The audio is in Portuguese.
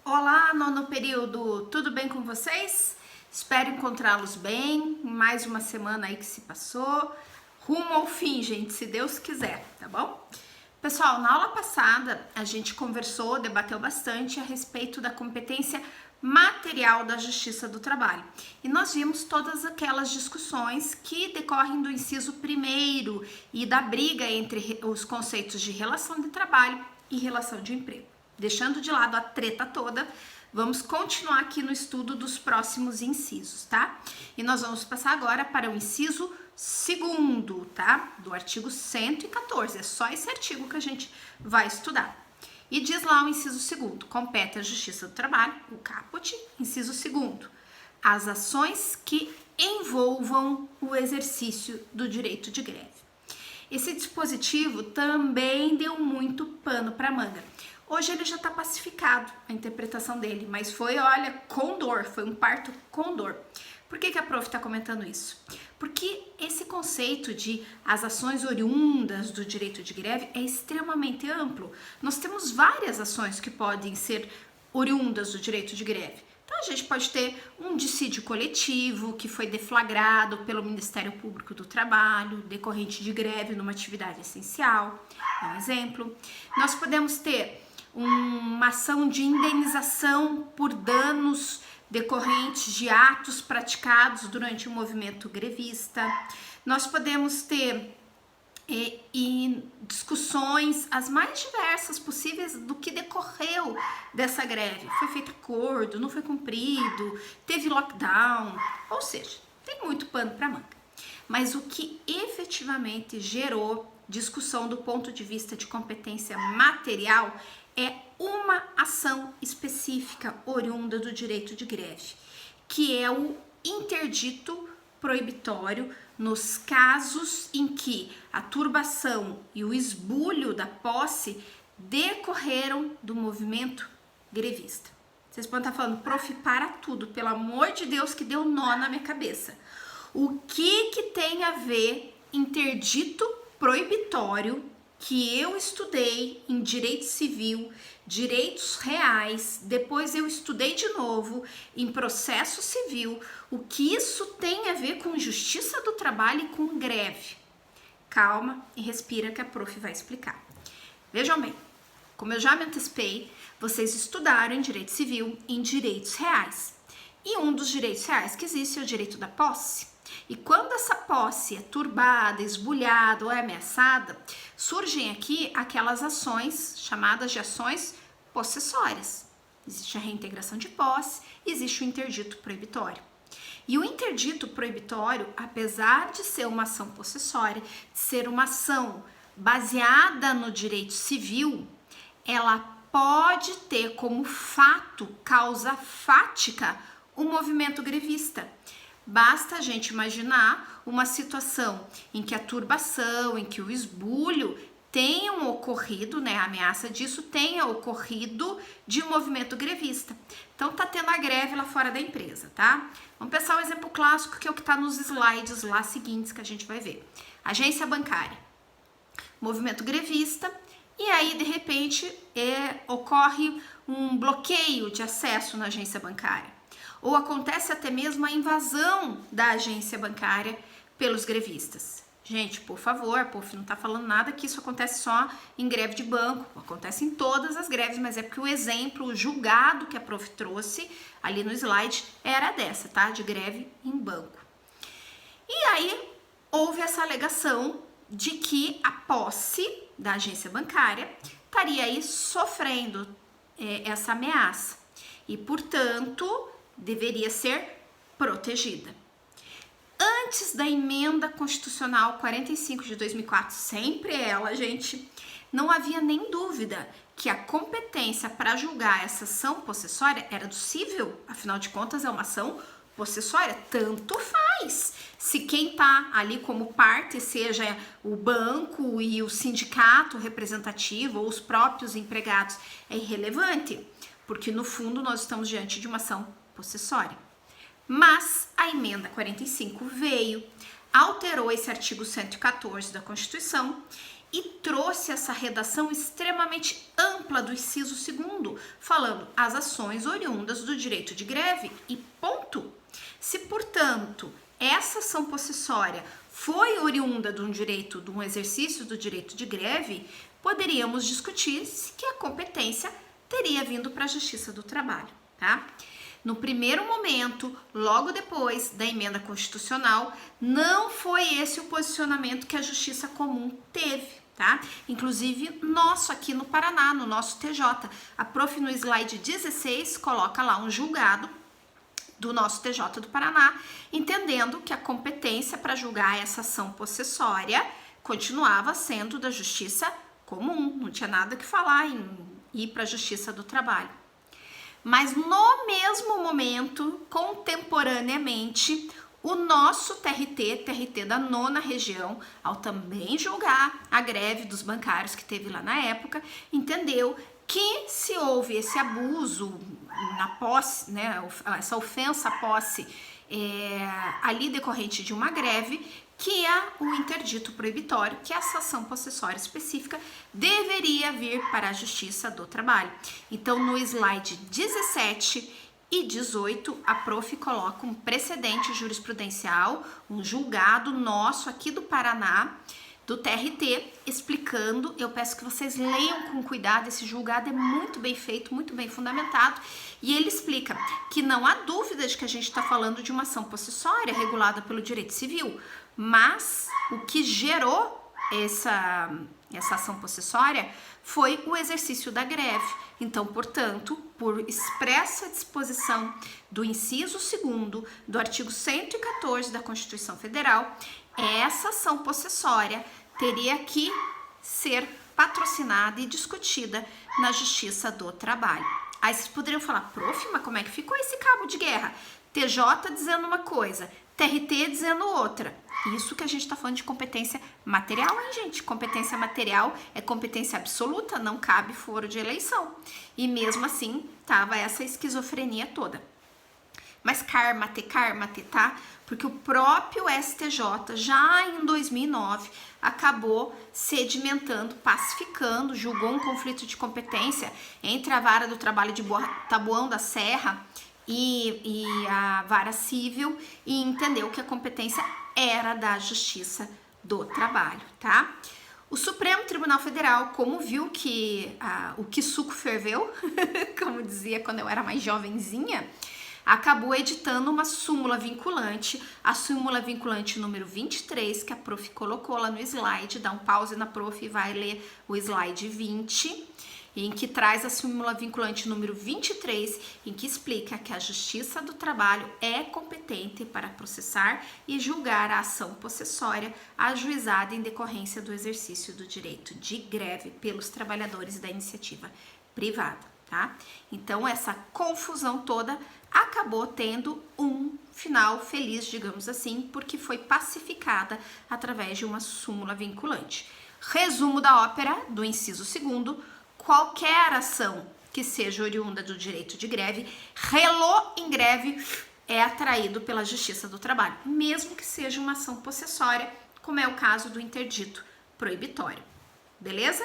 Olá, nono período, tudo bem com vocês? Espero encontrá-los bem, mais uma semana aí que se passou, rumo ao fim, gente, se Deus quiser, tá bom? Pessoal, na aula passada a gente conversou, debateu bastante a respeito da competência material da Justiça do Trabalho. E nós vimos todas aquelas discussões que decorrem do inciso primeiro e da briga entre os conceitos de relação de trabalho e relação de emprego. Deixando de lado a treta toda, vamos continuar aqui no estudo dos próximos incisos, tá? E nós vamos passar agora para o inciso segundo, tá? Do artigo 114, é só esse artigo que a gente vai estudar. E diz lá o inciso segundo, compete à Justiça do Trabalho, o caput, inciso segundo, as ações que envolvam o exercício do direito de greve. Esse dispositivo também deu muito pano para manga. Hoje ele já está pacificado, a interpretação dele, mas foi, olha, com dor, foi um parto com dor. Por que a prof está comentando isso? Porque esse conceito de as ações oriundas do direito de greve é extremamente amplo. Nós temos várias ações que podem ser oriundas do direito de greve. Então a gente pode ter um dissídio coletivo que foi deflagrado pelo Ministério Público do Trabalho, decorrente de greve numa atividade essencial, é um exemplo. Nós podemos ter uma ação de indenização por danos decorrentes de atos praticados durante o movimento grevista. Nós podemos ter discussões as mais diversas possíveis do que decorreu dessa greve. Foi feito acordo, não foi cumprido, teve lockdown, ou seja, tem muito pano para manga. Mas o que efetivamente gerou discussão do ponto de vista de competência material é uma ação específica oriunda do direito de greve, que é o interdito proibitório nos casos em que a turbação e o esbulho da posse decorreram do movimento grevista. Vocês podem estar falando, prof, para tudo, pelo amor de Deus, que deu nó na minha cabeça. O que tem a ver interdito proibitório que eu estudei em direito civil, direitos reais, depois eu estudei de novo em processo civil, o que isso tem a ver com justiça do trabalho e com greve? Calma e respira que a prof vai explicar. Vejam bem, como eu já me antecipei, vocês estudaram em direito civil em direitos reais. E um dos direitos reais que existe é o direito da posse. E quando essa posse é turbada, esbulhada ou é ameaçada, surgem aqui aquelas ações chamadas de ações possessórias. Existe a reintegração de posse, existe o interdito proibitório. E o interdito proibitório, apesar de ser uma ação possessória, de ser uma ação baseada no direito civil, ela pode ter como fato, causa fática, o movimento grevista. Basta a gente imaginar uma situação em que a turbação, em que o esbulho tenham ocorrido, né, a ameaça disso tenha ocorrido de movimento grevista. Então tá tendo a greve lá fora da empresa, tá? Vamos pensar um exemplo clássico que é o que tá nos slides lá seguintes que a gente vai ver. Agência bancária, movimento grevista, e aí de repente ocorre um bloqueio de acesso na agência bancária. Ou acontece até mesmo a invasão da agência bancária pelos grevistas. Gente, por favor, a prof não tá falando nada que isso acontece só em greve de banco, acontece em todas as greves, mas é porque o exemplo, o julgado que a prof trouxe ali no slide era dessa, tá? De greve em banco. E aí houve essa alegação de que a posse da agência bancária estaria aí sofrendo essa ameaça e, portanto, deveria ser protegida. Antes da emenda constitucional 45 de 2004, sempre ela, gente, não havia nem dúvida que a competência para julgar essa ação possessória era do civil, afinal de contas é uma ação possessória, tanto faz. Se quem tá ali como parte, seja o banco e o sindicato representativo ou os próprios empregados, é irrelevante, porque no fundo nós estamos diante de uma ação possessória. Mas a emenda 45 veio, alterou esse artigo 114 da Constituição e trouxe essa redação extremamente ampla do inciso 2º, falando as ações oriundas do direito de greve e ponto. Se, portanto, essa ação possessória foi oriunda de um exercício do direito de greve, poderíamos discutir se que a competência teria vindo para a Justiça do Trabalho, tá? No primeiro momento, logo depois da emenda constitucional, não foi esse o posicionamento que a Justiça Comum teve, tá? Inclusive, nosso aqui no Paraná, no nosso TJ, a prof no slide 16 coloca lá um julgado do nosso TJ do Paraná, entendendo que a competência para julgar essa ação possessória continuava sendo da Justiça Comum, não tinha nada que falar em ir para a Justiça do Trabalho. Mas no mesmo momento, contemporaneamente, o nosso TRT da 9ª região, ao também julgar a greve dos bancários que teve lá na época, entendeu que se houve esse abuso na posse, né, essa ofensa à posse ali decorrente de uma greve, que é o interdito proibitório, que essa ação possessória específica deveria vir para a Justiça do Trabalho. Então, no slide 17 e 18, a prof coloca um precedente jurisprudencial, um julgado nosso aqui do Paraná, do TRT, explicando. Eu peço que vocês leiam com cuidado, esse julgado é muito bem feito, muito bem fundamentado, e ele explica que não há dúvida de que a gente está falando de uma ação possessória regulada pelo direito civil, mas o que gerou essa ação possessória foi o exercício da greve. Então, portanto, por expressa disposição do inciso 2º do artigo 114 da Constituição Federal, essa ação possessória teria que ser patrocinada e discutida na Justiça do Trabalho. Aí vocês poderiam falar, prof, mas como é que ficou esse cabo de guerra? TJ dizendo uma coisa, TRT dizendo outra. Isso que a gente está falando de competência material, hein, gente? Competência material é competência absoluta, não cabe foro de eleição. E mesmo assim, tava essa esquizofrenia toda. Mas karma-te, tá? Porque o próprio STJ, já em 2009, acabou sedimentando, pacificando, julgou um conflito de competência entre a Vara do Trabalho de Taboão da Serra e a Vara Civil, e entendeu que a competência era da Justiça do Trabalho, tá? O Supremo Tribunal Federal, como viu que o que suco ferveu, como dizia quando eu era mais jovenzinha, acabou editando uma súmula vinculante, a súmula vinculante número 23, que a prof colocou lá no slide. Dá um pause na prof e vai ler o slide 20, em que traz a súmula vinculante número 23, em que explica que a Justiça do Trabalho é competente para processar e julgar a ação possessória ajuizada em decorrência do exercício do direito de greve pelos trabalhadores da iniciativa privada, tá? Então, essa confusão toda acabou tendo um final feliz, digamos assim, porque foi pacificada através de uma súmula vinculante. Resumo da ópera, do inciso 2º, qualquer ação que seja oriunda do direito de greve, relou em greve, é atraído pela Justiça do Trabalho, mesmo que seja uma ação possessória, como é o caso do interdito proibitório. Beleza?